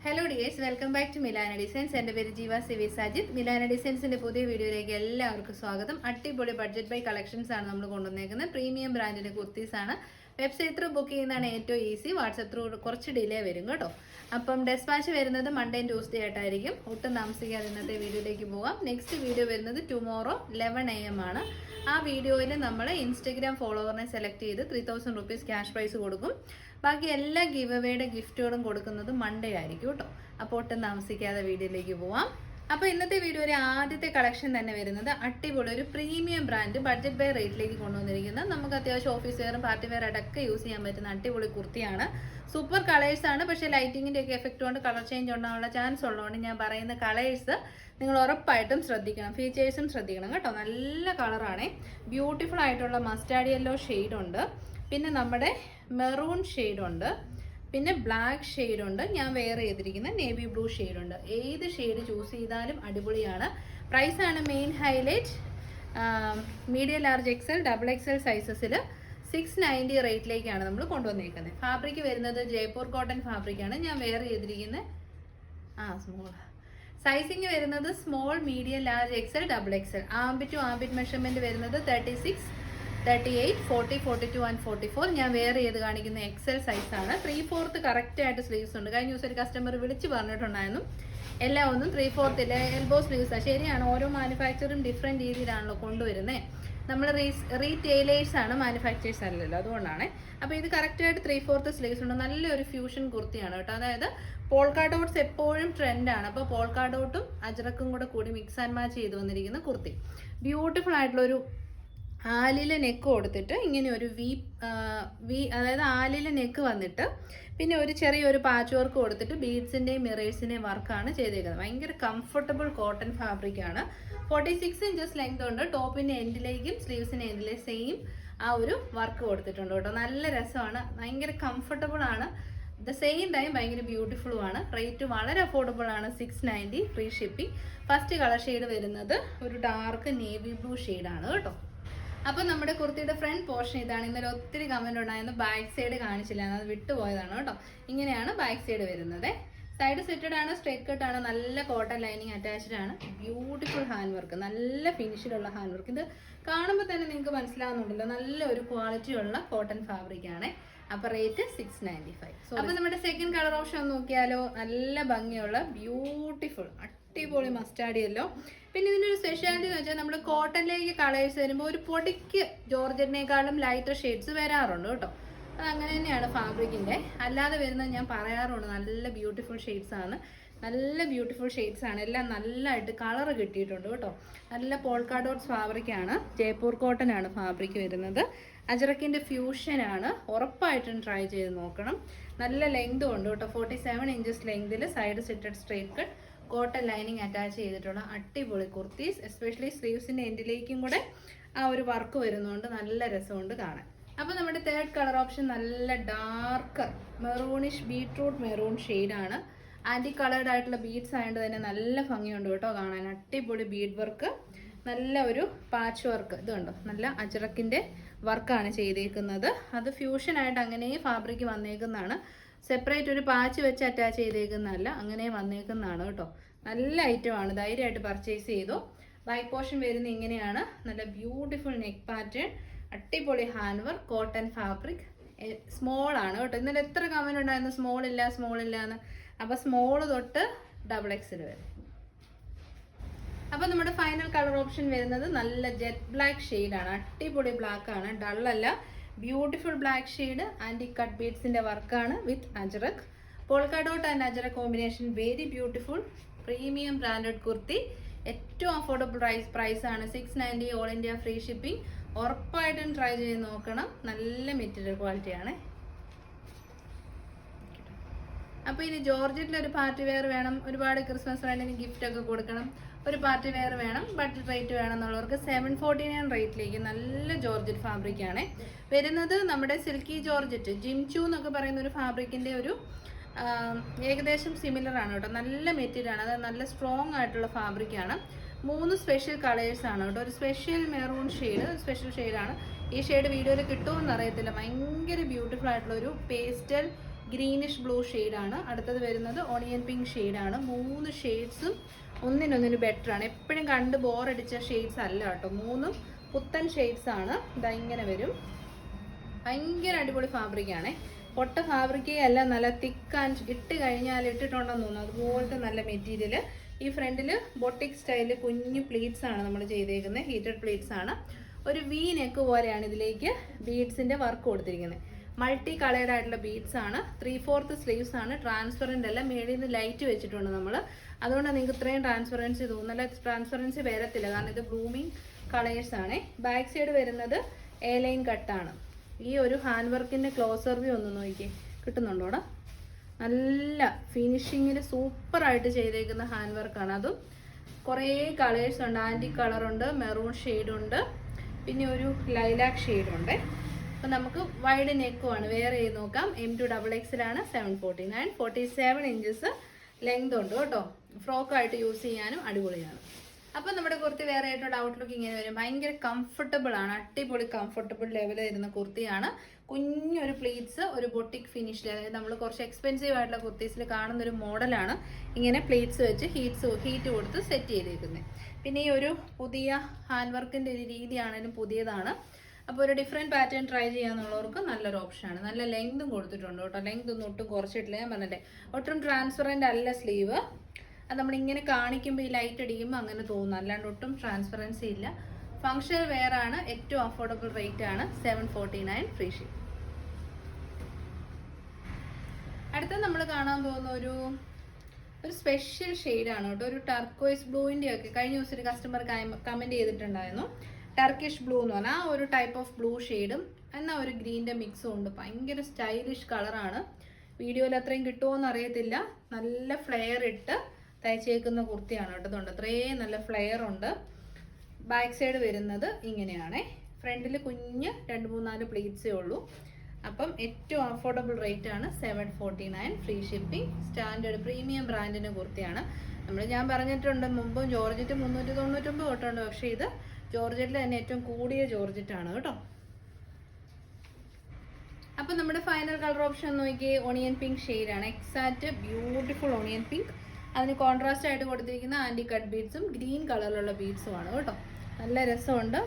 Hello dears, welcome back to Milana designs. എൻ്റെ പേര് ജീവ സിവി സാജിത്ത്. മിലാന ഡിസൈൻസിൻ്റെ പുതിയ വീഡിയോയിലേക്ക് എല്ലാവർക്കും സ്വാഗതം. അടിപൊളി ബഡ്ജറ്റ് ബൈ കളക്ഷൻസ് ആണ് നമ്മൾ കൊണ്ടുവന്നേക്കുന്നത്. പ്രീമിയം ബ്രാൻഡിൻ്റെ കുർത്തീസ് ആണ്. വെബ്സൈറ്റ് ത്രൂ ബുക്ക് ചെയ്യുന്നതാണ് ഏറ്റവും ഈസി. വാട്സപ്പ് ത്രൂ കുറച്ച് ഡിലേ വരും കേട്ടോ. അപ്പം ഡെസ്പാച്ച് വരുന്നത് മൺഡേ ആൻഡ് ട്യൂസ്ഡേ ആയിട്ടായിരിക്കും. ഒട്ടും താമസിക്കാതെ ഇന്നത്തെ വീഡിയോയിലേക്ക് പോകാം. നെക്സ്റ്റ് വീഡിയോ വരുന്നത് ടുമോറോ 11 AM ആണ്. ആ വീഡിയോയിൽ നമ്മൾ ഇൻസ്റ്റഗ്രാം ഫോളോവറിനെ സെലക്ട് ചെയ്ത് 3000 റുപ്പീസ് ക്യാഷ് പ്രൈസ് കൊടുക്കും. ബാക്കി എല്ലാ ഗിവ് അവേയുടെ ഗിഫ്റ്റുകളും കൊടുക്കുന്നത് മൺഡേ ആയിരിക്കും കേട്ടോ. അപ്പോൾ ഒട്ടും താമസിക്കാതെ വീഡിയോയിലേക്ക് പോവാം. അപ്പോൾ ഇന്നത്തെ വീഡിയോയിൽ ആദ്യത്തെ കളക്ഷൻ തന്നെ വരുന്നത് അടിപൊളി ഒരു പ്രീമിയം ബ്രാൻഡ് ബഡ്ജറ്റ് ബൈ റേറ്റിലേക്ക് കൊണ്ടുവന്നിരിക്കുന്നത്. നമുക്ക് അത്യാവശ്യം ഓഫീസ് വെയറും പാർട്ടി വെയർ അടക്കം യൂസ് ചെയ്യാൻ പറ്റുന്ന അടിപൊളി കുർത്തിയാണ്. സൂപ്പർ കളേഴ്സ് ആണ്. പക്ഷേ ലൈറ്റിങ്ങിൻ്റെ ഒക്കെ എഫക്റ്റ് കൊണ്ട് കളർ ചേഞ്ച് ഉണ്ടാകാനുള്ള ചാൻസ് ഉള്ളതുകൊണ്ട് ഞാൻ പറയുന്ന കളേഴ്സ് നിങ്ങൾ ഉറപ്പായിട്ടും ശ്രദ്ധിക്കണം. ഫീച്ചേഴ്സും ശ്രദ്ധിക്കണം കേട്ടോ. നല്ല കളറാണ്. ബ്യൂട്ടിഫുൾ ആയിട്ടുള്ള മസ്റ്റാർഡ് യെല്ലോ ഷെയ്ഡുണ്ട്, പിന്നെ നമ്മുടെ മെറൂൺ ഷെയ്ഡുണ്ട്, പിന്നെ ബ്ലാക്ക് ഷെയ്ഡുണ്ട്. ഞാൻ വെയർ ചെയ്തിരിക്കുന്ന നേവി ബ്ലൂ ഷെയ്ഡുണ്ട്. ഏത് ഷെയ്ഡ് ചൂസ് ചെയ്താലും അടിപൊളിയാണ്. പ്രൈസാണ് main highlight. Medium large XL double XL സൈസസിൽ 690 റേറ്റിലേക്കാണ് നമ്മൾ കൊണ്ടുവന്നേക്കുന്നത്. ഫാബ്രിക് വരുന്നത് ജയ്പൂർ കോട്ടൺ ഫാബ്രിക്കാണ്. ഞാൻ വെയർ ചെയ്തിരിക്കുന്നത് സ്മോൾ സൈസിങ് വരുന്നത് small, medium, large XL, double XL. Armpit to armpit measurement വരുന്നത് 36, 38, 40, 42 ആൻഡ് 44. ഞാൻ വെയർ ചെയ്ത് കാണിക്കുന്ന എക്സൽ സൈസാണ്. 3/4 കറക്റ്റായിട്ട് സ്ലീവ്സ് ഉണ്ട്. കഴിഞ്ഞ ദിവസം ഒരു കസ്റ്റമർ വിളിച്ച് പറഞ്ഞിട്ടുണ്ടായിരുന്നു എല്ലാം ഒന്നും 3/4 ഇല്ല, എൽബോ സ്ലീവ്സാണ്. ശരിയാണ്, ഓരോ മാനുഫാക്ചറും ഡിഫറെൻറ്റ് രീതിയിലാണല്ലോ കൊണ്ടുവരുന്നത്. നമ്മൾ റീറ്റെയിലേഴ്സ് ആണ്, മാനുഫാക്ചേഴ്സ് അല്ലല്ലോ, അതുകൊണ്ടാണ്. അപ്പോൾ ഇത് കറക്റ്റായിട്ട് 3/4 സ്ലീവ്സ് ഉണ്ട്. നല്ലൊരു ഫ്യൂഷൻ കുർത്തിയാണ് കേട്ടോ. അതായത് പോൾക്കാ ഡോട്ട്സ് എപ്പോഴും ട്രെൻഡാണ്. അപ്പോൾ പോൾക്കാ ഡോട്ടും അജ്രക്കും കൂടി മിക്സ് ആൻഡ് മാച്ച് ചെയ്ത് വന്നിരിക്കുന്ന കുർത്തി. ബ്യൂട്ടിഫുൾ ആയിട്ടുള്ളൊരു ആലിലെ നെക്ക് കൊടുത്തിട്ട് ഇങ്ങനെ ഒരു അതായത് ആലിലെ നെക്ക് വന്നിട്ട് പിന്നെ ഒരു ചെറിയൊരു പാച്ച് വർക്ക് കൊടുത്തിട്ട് ബീഡ്സിൻ്റെയും മിറേഴ്സിൻ്റെയും വർക്കാണ് ചെയ്തേക്കുന്നത്. ഭയങ്കര കംഫർട്ടബിൾ കോട്ടൺ ഫാബ്രിക്കാണ്. 46 ഇഞ്ചസ് ലെങ്ത് ഉണ്ട്. ടോപ്പിൻ്റെ എൻഡിലേക്കും സ്ലീവ്സിൻ്റെ എൻഡിലേക്കും സെയിം ആ ഒരു വർക്ക് കൊടുത്തിട്ടുണ്ട് കേട്ടോ. നല്ല രസമാണ്, ഭയങ്കര കംഫർട്ടബിൾ ആണ്. ദ സെയിം ടൈം ഭയങ്കര ബ്യൂട്ടിഫുള്ളും ആണ്. റേറ്റ് വളരെ അഫോർഡബിൾ ആണ്, 690, free shipping. First colour shade വരുന്നത് ഒരു ഡാർക്ക് നേവി ബ്ലൂ ഷെയ്ഡാണ് കേട്ടോ. അപ്പോൾ നമ്മുടെ കുർത്തിയുടെ ഫ്രണ്ട് പോർഷൻ ഇതാണ്. ഇന്നലെ ഒത്തിരി കമൻറ്റ് ഉണ്ടായിരുന്നു ബാക്ക് സൈഡ് കാണിച്ചില്ല, അത് വിട്ടുപോയതാണ് കേട്ടോ. ഇങ്ങനെയാണ് ബാക്ക് സൈഡ് വരുന്നത്. സൈഡ് സെറ്റഡ് ആണ്, സ്ട്രേറ്റ് കട്ട് ആണ്, നല്ല കോട്ടൺ ലൈനിങ് അറ്റാച്ച്ഡ് ആണ്. ബ്യൂട്ടിഫുൾ ഹാൻഡ് വർക്ക്, നല്ല ഫിനിഷിലുള്ള ഹാൻഡ് വർക്ക്. ഇത് കാണുമ്പോൾ തന്നെ നിങ്ങൾക്ക് മനസ്സിലാവുന്നുണ്ടല്ലോ, നല്ല ഒരു ക്വാളിറ്റി ഉള്ള കോട്ടൺ ഫാബ്രിക് ആണ്. അപ്പോൾ റേറ്റ് 695. അപ്പോൾ നമ്മുടെ സെക്കൻഡ് കളർ ഓപ്ഷൻ നോക്കിയാലോ, നല്ല ഭംഗിയുള്ള ബ്യൂട്ടിഫുൾ അടിപൊളി മസ്റ്റാർഡ് യെല്ലോ. പിന്നെ ഇതിൻ്റെ ഒരു സ്പെഷ്യാലിറ്റി എന്ന് വെച്ചാൽ നമ്മൾ കോട്ടണിലേക്ക് കളേഴ്സ് വരുമ്പോൾ ഒരു പൊടിക്ക് ജോർജറ്റിനേക്കാളും ലൈറ്റർ ഷെയ്ഡ്സ് വരാറുണ്ട് കേട്ടോ. അത് അങ്ങനെ തന്നെയാണ് ഫാബ്രിക്കിൻ്റെ. അല്ലാതെ വരുന്നത് ഞാൻ പറയാറുണ്ട്, നല്ല ബ്യൂട്ടിഫുൾ ഷെയ്ഡ്സ് ആണ്, നല്ല ബ്യൂട്ടിഫുൾ ഷെയ്ഡ്സ് ആണ്. എല്ലാം നല്ലതായിട്ട് കളർ കിട്ടിയിട്ടുണ്ട് കേട്ടോ. നല്ല പോൾക്കാ ഡോട്ട്സ് ഫാബ്രിക്കാണ്. ജയ്പൂർ കോട്ടൺ ആണ് ഫാബ്രിക് വരുന്നത്. അജ്രക്കിൻ്റെ ഫ്യൂഷനാണ്. ഉറപ്പായിട്ടും ട്രൈ ചെയ്ത് നോക്കണം. നല്ല ലെങ്തും ഉണ്ട് കേട്ടോ. 47 ഇഞ്ചസ് ലെങ്തിൽ സൈഡ് സെറ്റഡ് straight cut cotton lining attach ചെയ്തിട്ടുള്ള അടിപൊളി കുർത്തീസ്. എസ്പെഷ്യലി സ്ലീവ്സിൻ്റെ എൻഡിലേക്കും കൂടെ ആ ഒരു വർക്ക് വരുന്നതുകൊണ്ട് നല്ല രസമുണ്ട് കാണാൻ. അപ്പോൾ നമ്മുടെ തേർഡ് കളർ ഓപ്ഷൻ നല്ല ഡാർക്ക് മെറൂണിഷ് ബീട്രൂട്ട് മെറൂൺ ഷെയ്ഡാണ്. ആൻറ്റി കളേർഡ് ആയിട്ടുള്ള ബീഡ്സ് ആയതുകൊണ്ട് തന്നെ നല്ല ഭംഗിയുണ്ട് കേട്ടോ കാണാൻ. അടിപൊളി ബീഡ് വർക്ക്, നല്ല ഒരു പാച്ച് വർക്ക്. ഇത് കണ്ടോ, നല്ല അജ്രക്കിൻ്റെ വർക്കാണ് ചെയ്തേക്കുന്നത്. അത് ഫ്യൂഷനായിട്ട് അങ്ങനെ ഫാബ്രിക് വന്നേക്കുന്നതാണ്. സെപ്പറേറ്റ് ഒരു പാച്ച് വെച്ച് അറ്റാച്ച് ചെയ്തേക്കുന്നതല്ല, അങ്ങനെ വന്നേക്കുന്നതാണ് കേട്ടോ. നല്ല ഐറ്റമാണ്, ധൈര്യമായിട്ട് പർച്ചേസ് ചെയ്തു. ബാക്ക് പോർഷൻ വരുന്നത് ഇങ്ങനെയാണ്. നല്ല ബ്യൂട്ടിഫുൾ നെക്ക് പാറ്റേൺ, അടിപൊളി hand work, cotton fabric. Small ആണ് കേട്ടോ. ഇന്നലെ എത്ര കമൻറ്റ് ഉണ്ടായിരുന്നു സ്മോൾ ഇല്ല എന്ന്. അപ്പോൾ സ്മോൾ തൊട്ട് ഡബിൾ എക്സിൽ വരെ. അപ്പോൾ നമ്മുടെ ഫൈനൽ കളർ ഓപ്ഷൻ വരുന്നത് നല്ല ജെറ്റ് ബ്ലാക്ക് ഷെയ്ഡാണ്. അടിപൊളി ബ്ലാക്ക് ആണ്, ഡള്ളല്ല, beautiful black shade. Anti cut ബീഡ്സിൻ്റെ വർക്കാണ് with Ajrak. Polka dot and Ajrak combination, very beautiful premium branded kurti. ഏറ്റവും അഫോർഡബിൾ പ്രൈസാണ്, 690, ഓൾ ഇന്ത്യ ഫ്രീ ഷിപ്പിംഗ്. ഉറപ്പായിട്ടും ട്രൈ ചെയ്ത് നോക്കണം. നല്ല മെറ്റീരിയൽ ക്വാളിറ്റിയാണ്. അപ്പോൾ ഇനി ജോർജറ്റിലൊരു പാർട്ടി വെയർ വേണം, ഒരുപാട് ക്രിസ്മസ് ഫ്രണ്ടിന് ഗിഫ്റ്റ് ഒക്കെ കൊടുക്കണം, ഒരു പാർട്ടി വെയർ വേണം, ബഡ്ജറ്റ് റേറ്റ് വേണം എന്നുള്ളവർക്ക് 749 റേറ്റിലേക്ക് നല്ല ജോർജറ്റ് ഫാബ്രിക്കാണ് വരുന്നത്. നമ്മുടെ സിൽക്കി ജോർജറ്റ് ജിംചു എന്നൊക്കെ പറയുന്ന ഒരു ഫാബ്രിക്കിൻ്റെ ഒരു ഏകദേശം സിമിലർ ആണ് കേട്ടോ. നല്ല മെറ്റീരിയലാണ്, അത് നല്ല സ്ട്രോങ് ആയിട്ടുള്ള ഫാബ്രിക്കാണ്. 3 സ്പെഷ്യൽ കളേഴ്സാണ് കേട്ടോ. ഒരു സ്പെഷ്യൽ മെറൂൺ ഷെയ്ഡ്, സ്പെഷ്യൽ ഷെയ്ഡാണ്. ഈ ഷെയ്ഡ് വീഡിയോയിൽ കിട്ടുമെന്ന് അറിയത്തില്ല. ഭയങ്കര ബ്യൂട്ടിഫുൾ ആയിട്ടുള്ള ഒരു പേസ്റ്റൽ ഗ്രീനിഷ് ബ്ലൂ ഷെയ്ഡാണ്. അടുത്തത് വരുന്നത് ഓണിയൻ പിങ്ക് ഷെയ്ഡാണ്. 3 ഷെയ്ഡ്സും ഒന്നിനൊന്നിന് ബെറ്റർ ആണ്. എപ്പോഴും കണ്ട് ബോറടിച്ച ഷെയ്ഡ്സ് അല്ല കേട്ടോ, 3ഉം പുത്തൻ ഷെയ്ഡ്സ് ആണ്. ഇതാ ഇങ്ങനെ വരും. ഭയങ്കര അടിപൊളി ഫാബ്രിക്കാണേ. പൊട്ട ഫാബ്രിക്കേ അല്ല, നല്ല തിക്ക് ആൻഡ് ഇട്ട് കഴിഞ്ഞാൽ ഇട്ടിട്ടുണ്ടെന്ന് തോന്നുന്നു അതുപോലത്തെ നല്ല മെറ്റീരിയൽ. ഈ ഫ്രണ്ടിൽ ബൊട്ടിക് സ്റ്റൈലിൽ കുഞ്ഞു പ്ലീറ്റ്സ് ആണ് നമ്മൾ ചെയ്തേക്കുന്നത്, ഹീറ്റഡ് പ്ലീറ്റ്സ് ആണ്. ഒരു വി നെക്ക് പോലെയാണ് ഇതിലേക്ക് ബീഡ്സിന്റെ വർക്ക് കൊടുത്തിരിക്കുന്നത്. മൾട്ടി കളേർഡ് ആയിട്ടുള്ള ബീഡ്സ് ആണ്. 3/4 സ്ലീവ്സ് ആണ്. ട്രാൻസ്പെറന്റ് അല്ല, മേളിൽ നിന്ന് ലൈറ്റ് വെച്ചിട്ടുണ്ട് നമ്മൾ. അതുകൊണ്ട് നിങ്ങൾക്ക് ഇത്രയും ട്രാൻസ്പെറൻസി തോന്നുന്നില്ല. ട്രാൻസ്പെറൻസി വരത്തില്ല കാരണം ഇത് ബ്ലൂമിങ് കളേഴ്സ് ആണ്. ബാക്ക് സൈഡ് വരുന്നത് എ ലൈൻ കട്ടാണ്. ഈ ഒരു ഹാൻഡ് വർക്കിന്റെ ക്ലോസർ വ്യൂ ഒന്ന് നോക്കിയേ, കിട്ടുന്നുണ്ടോടാ? നല്ല ഫിനിഷിങ്ങിൽ സൂപ്പറായിട്ട് ചെയ്തേക്കുന്ന ഹാൻഡ് വർക്കാണ്. അതും കുറേ കളേഴ്സ് ഉണ്ട്. ആൻറ്റിക് കളറുണ്ട്, മെറൂൺ ഷെയ്ഡുണ്ട്, പിന്നെ ഒരു ലൈലാക്ക് ഷെയ്ഡുണ്ട്. അപ്പം നമുക്ക് വൈഡ് നെക്കുമാണ്. വേറെ ചെയ്ത് നോക്കാം. M2XX ആണ്. 749, 47 ഇഞ്ചസ് ലെങ്ത് ഉണ്ട് കേട്ടോ. ഫ്രോക്കായിട്ട് യൂസ് ചെയ്യാനും അടിപൊളിയാണ്. അപ്പം നമ്മുടെ കുർത്തി വേറെ ആയിട്ടുള്ള ഔട്ട്ലുക്ക് ഇങ്ങനെ വരും. ഭയങ്കര കംഫർട്ടബിൾ ആണ്. അടിപൊളി കംഫർട്ടബിൾ ലെവലിൽ വരുന്ന കുർത്തിയാണ്. കുഞ്ഞൊരു പ്ലീറ്റ്സ്, ഒരു ബൊട്ടിക് ഫിനിഷിൽ, അതായത് നമ്മൾ കുറച്ച് എക്സ്പെൻസീവ് ആയിട്ടുള്ള കുർത്തീസിൽ കാണുന്നൊരു മോഡലാണ് ഇങ്ങനെ പ്ലീറ്റ്സ് വെച്ച് ഹീറ്റ് കൊടുത്ത് സെറ്റ് ചെയ്തേക്കുന്നത്. പിന്നെ ഈ ഒരു പുതിയ ഹാൻഡ് വർക്കിൻ്റെ ഒരു രീതിയാണെങ്കിലും പുതിയതാണ്. അപ്പോൾ ഒരു ഡിഫറെൻറ്റ് പാറ്റേൺ ട്രൈ ചെയ്യാന്നുള്ളവർക്ക് നല്ലൊരു ഓപ്ഷനാണ്. നല്ല ലെങ്തും കൊടുത്തിട്ടുണ്ട് കേട്ടോ. ലെങ്ത് ഒന്നും ഒട്ടും കുറച്ചിട്ടില്ല. ഞാൻ പറഞ്ഞില്ലേ, ഒട്ടും ട്രാൻസ്പെറൻ്റ് അല്ല സ്ലീവ്. അത് നമ്മളിങ്ങനെ കാണിക്കുമ്പോൾ ഈ ലൈറ്റ് അടിക്കുമ്പോൾ അങ്ങനെ തോന്നുന്നു, അല്ലാണ്ട് ഒട്ടും ട്രാൻസ്പെറൻസി ഇല്ല. ഫങ്ഷൻ വെയർ ആണ്. ഏറ്റവും അഫോർഡബിൾ റേറ്റ് ആണ്. 749 ഫ്രീ ഷിപ്പ്. അടുത്ത നമ്മൾ കാണാൻ പോകുന്ന ഒരു സ്പെഷ്യൽ ഷെയ്ഡാണ് കേട്ടോ. ഒരു ടർക്കോയ്സ് ബ്ലൂവിൻ്റെ ഒക്കെ കഴിഞ്ഞ ദിവസം ഒരു കസ്റ്റമർ കമൻറ്റ് ചെയ്തിട്ടുണ്ടായിരുന്നു. ടർക്കിഷ് ബ്ലൂ എന്ന് പറഞ്ഞാൽ ആ ഒരു ടൈപ്പ് ഓഫ് ബ്ലൂ ഷെയ്ഡും എന്നാൽ ഒരു ഗ്രീൻ്റെ മിക്സും ഉണ്ട്. ഭയങ്കര സ്റ്റൈലിഷ് കളറാണ്. വീഡിയോയിൽ അത്രയും കിട്ടുമോ എന്ന് അറിയത്തില്ല. നല്ല ഫ്ലെയർ ഇട്ട് തയ്ച്ചേക്കുന്ന കുർത്തിയാണ് കേട്ടോ. അത്രയും നല്ല ഫ്ലെയർ ഉണ്ട്. ബാക്ക് സൈഡ് വരുന്നത് ഇങ്ങനെയാണേ. ഫ്രണ്ടിൽ കുഞ്ഞ് 2-3-4 പ്ലീറ്റ്സേ ഉള്ളൂ. അപ്പം ഏറ്റവും അഫോർഡബിൾ റേറ്റ് ആണ്. 749 ഫ്രീ ഷിപ്പിംഗ്. സ്റ്റാൻഡേർഡ് പ്രീമിയം ബ്രാൻഡിൻ്റെ കുർത്തിയാണ്. ഞാൻ പറഞ്ഞിട്ടുണ്ട് മുമ്പും, ജോർജറ്റ് 399 തൊട്ടുണ്ട്. പക്ഷേ ഇത് ജോർജറ്റിൽ തന്നെ ഏറ്റവും കൂടിയ ജോർജറ്റാണ് കേട്ടോ. അപ്പം നമ്മുടെ ഫൈനൽ കളർ ഓപ്ഷൻ നോക്കിയേ, ഓണിയൻ പിങ്ക് ഷെയ്ഡാണ്. Exact beautiful onion pink. അതിന് കോൺട്രാസ്റ്റ് ആയിട്ട് കൊടുത്തിരിക്കുന്ന ആൻറ്റി കട്ട് ബീഡ്സും ഗ്രീൻ കളറിലുള്ള ബീഡ്സുമാണ് കേട്ടോ. നല്ല രസമുണ്ട്.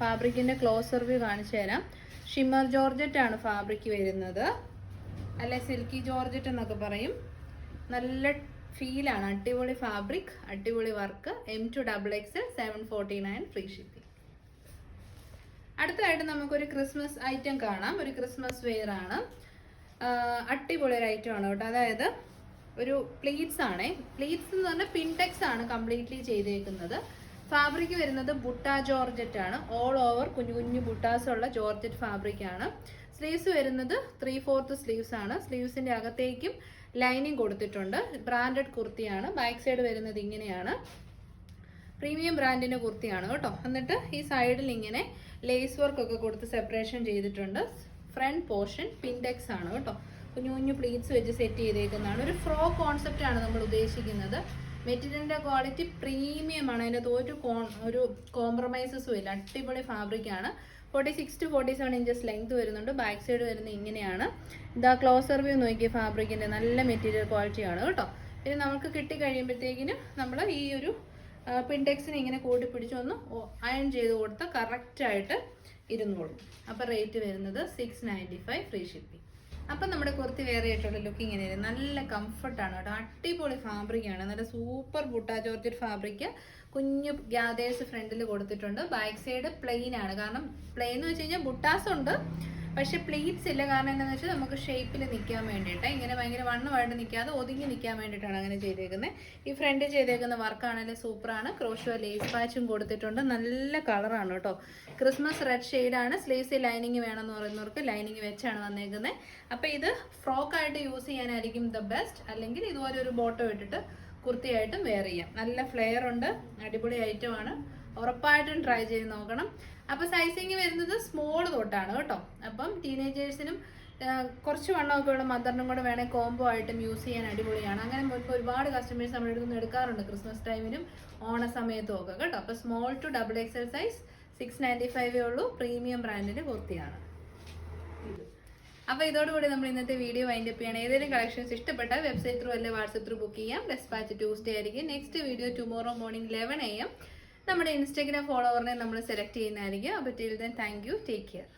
ഫാബ്രിക്കിൻ്റെ ക്ലോസർ വ്യൂ കാണിച്ചു തരാം. ഷിമ്മർ ജോർജറ്റ് ആണ് ഫാബ്രിക് വരുന്നത്, അല്ലെ സിൽക്കി ജോർജറ്റ് എന്നൊക്കെ പറയും. നല്ല ഫീലാണ്. അടിപൊളി ഫാബ്രിക്, അടിപൊളി വർക്ക്. M2XX 749 free shipping. അടുത്തതായിട്ട് നമുക്കൊരു ക്രിസ്മസ് ഐറ്റം കാണാം. ഒരു ക്രിസ്മസ് വെയർ ആണ്. അടിപൊളി ഒരു ഐറ്റം ആണ് കേട്ടോ. അതായത് ഒരു പ്ലീറ്റ്സ് ആണ്. പ്ലീറ്റ്സ് എന്ന് പറഞ്ഞാൽ പിൻടെക്സ് ആണ് കംപ്ലീറ്റ്ലി ചെയ്തേക്കുന്നത്. ഫാബ്രിക് വരുന്നത് ബുട്ട ജോർജറ്റ് ആണ്. ഓൾ ഓവർ കുഞ്ഞു കുഞ്ഞു ബുട്ടാസ് ഉള്ള ജോർജറ്റ് ഫാബ്രിക് ആണ്. സ്ലീവ്സ് വരുന്നത് 3/4 സ്ലീവ്സ് ആണ്. സ്ലീവ്സിന്റെ അകത്തേക്കും ലൈനിങ് കൊടുത്തിട്ടുണ്ട്. ബ്രാൻഡഡ് കുർത്തിയാണ്. ബാക്ക് സൈഡ് വരുന്നത് ഇങ്ങനെയാണ്. പ്രീമിയം ബ്രാൻഡിന്റെ കുർത്തിയാണ് കേട്ടോ. എന്നിട്ട് ഈ സൈഡിൽ ഇങ്ങനെ ലേസ് വർക്ക് ഒക്കെ കൊടുത്ത് സെപ്പറേഷൻ ചെയ്തിട്ടുണ്ട്. ഫ്രണ്ട് പോർഷൻ പിൻടെക്സ് ആണ് കേട്ടോ. കുഞ്ഞു കുഞ്ഞു പ്ലീറ്റ്സ് വെച്ച് സെറ്റ് ചെയ്തേക്കുന്നതാണ്. ഒരു ഫ്രോ കോൺസെപ്റ്റ് ആണ് നമ്മൾ ഉദ്ദേശിക്കുന്നത്. മെറ്റീരിയലിന്റെ ക്വാളിറ്റി പ്രീമിയം ആണ്. അതിൻ്റെ ഒരു കോംപ്രമൈസസും ഇല്ല. അടിപൊളി ഫാബ്രിക് ആണ്. 46 to 47 ഇഞ്ചസ് ലെങ്ത് വരുന്നുണ്ട്. ബാക്ക് സൈഡ് വരുന്നത് ഇങ്ങനെയാണ്. ഇതാ ക്ലോസർ വ്യൂ നോക്കിയ ഫാബ്രിക്കിന്റെ നല്ല മെറ്റീരിയൽ ക്വാളിറ്റി ആണ് കേട്ടോ. പിന്നെ നമുക്ക് കിട്ടി കഴിയുമ്പോഴത്തേക്കിനും നമ്മൾ ഈ ഒരു പിൻടെക്സിനെ ഇങ്ങനെ കൂട്ടി പിടിച്ചൊന്ന് അയൺ ചെയ്ത് കൊടുത്താൽ കറക്റ്റായിട്ട് ഇരുന്നോളും. അപ്പോൾ റേറ്റ് വരുന്നത് 695 ഫ്രീ ഷിപ്പിംഗ്. അപ്പം നമ്മുടെ കുർത്തി വേറെ ആയിട്ടുള്ള ലുക്ക് ഇങ്ങനെ നല്ല കംഫർട്ടാണ് കേട്ടോ. അടിപൊളി ഫാബ്രിക്കാണ്. നല്ല സൂപ്പർ ബുട്ട ജോർജറ്റ് ഫാബ്രിക്. കുഞ്ഞു ഗ്യാദേഴ്സ് ഫ്രണ്ടിൽ കൊടുത്തിട്ടുണ്ട്. ബാക്ക് സൈഡ് പ്ലെയിൻ ആണ്. കാരണം പ്ലെയിൻ എന്ന് വെച്ച് കഴിഞ്ഞാൽ ബുട്ടാസ് ഉണ്ട്, പക്ഷെ പ്ലീറ്റ്സ് ഇല്ല. കാരണം എന്താണെന്ന് വെച്ചാൽ നമുക്ക് ഷേപ്പിൽ നിൽക്കാൻ വേണ്ടിയിട്ട്, ഇങ്ങനെ ഭയങ്കര വണ്ണമായിട്ട് നിൽക്കാതെ ഒതുങ്ങി നിൽക്കാൻ വേണ്ടിയിട്ടാണ് അങ്ങനെ ചെയ്തേക്കുന്നത്. ഈ ഫ്രണ്ടിൽ ചെയ്തേക്കുന്ന വർക്കാണെങ്കിലും സൂപ്പറാണ്. ക്രോഷോ ലേസ് പാച്ചും കൊടുത്തിട്ടുണ്ട്. നല്ല കളറാണ് കേട്ടോ. ക്രിസ്മസ് റെഡ് ഷെയ്ഡാണ്. സ്ലീവ്സിൽ ലൈനിങ് വേണമെന്ന് പറയുന്നവർക്ക് ലൈനിങ് വെച്ചാണ് വന്നേക്കുന്നത്. അപ്പോൾ ഇത് ഫ്രോക്കായിട്ട് യൂസ് ചെയ്യാനായിരിക്കും ദ ബെസ്റ്റ്. അല്ലെങ്കിൽ ഇതുപോലെ ഒരു ബോട്ടം ഇട്ടിട്ട് കുർത്തിയായിട്ടും വെയർ ചെയ്യാം. നല്ല ഫ്ലെയർ ഉണ്ട്. അടിപൊളി ഐറ്റമാണ്. ഉറപ്പായിട്ടും ട്രൈ ചെയ്ത് നോക്കണം. അപ്പോൾ സൈസിങ് വരുന്നത് സ്മോൾ തൊട്ടാണ് കേട്ടോ. അപ്പം ടീനേജേഴ്സിനും കുറച്ച് വണ്ണമൊക്കെ ഉള്ള മദറിനും കൂടെ വേണമെങ്കിൽ കോംബോ ആയിട്ടും യൂസ് ചെയ്യാൻ അടിപൊളിയാണ്. അങ്ങനെ ഇപ്പോൾ ഒരുപാട് കസ്റ്റമേഴ്സ് നമ്മുടെ അടുത്ത് നിന്ന് എടുക്കാറുണ്ട് ക്രിസ്മസ് ടൈമിനും ഓണ സമയത്തും ഒക്കെ കേട്ടോ. അപ്പോൾ സ്മോൾ ടു XXL സൈസ് 695 ഉള്ളൂ. പ്രീമിയം ബ്രാൻഡിൻ്റെ കുർത്തിയാണ്. അപ്പോൾ ഇതോടുകൂടി നമ്മൾ ഇന്നത്തെ വീഡിയോ വൈൻഡപ്പ് ചെയ്യണം. ഏതെങ്കിലും കളക്ഷൻസ് ഇഷ്ടപ്പെട്ടാൽ വെബ്സൈറ്റ് ത്രൂ അല്ലെങ്കിൽ വാട്സപ്പ് ത്രൂ ബുക്ക് ചെയ്യാം. ഡെസ്പാച്ച് ട്യൂസ്ഡേ ആയിരിക്കും. Next video tomorrow morning 11 AM നമ്മുടെ ഇൻസ്റ്റാഗ്രാം ഫോളോവറിനെ നമ്മൾ സെലക്ട് ചെയ്യുന്നതായിരിക്കും. അപ്പോൾ till then thank you, take care.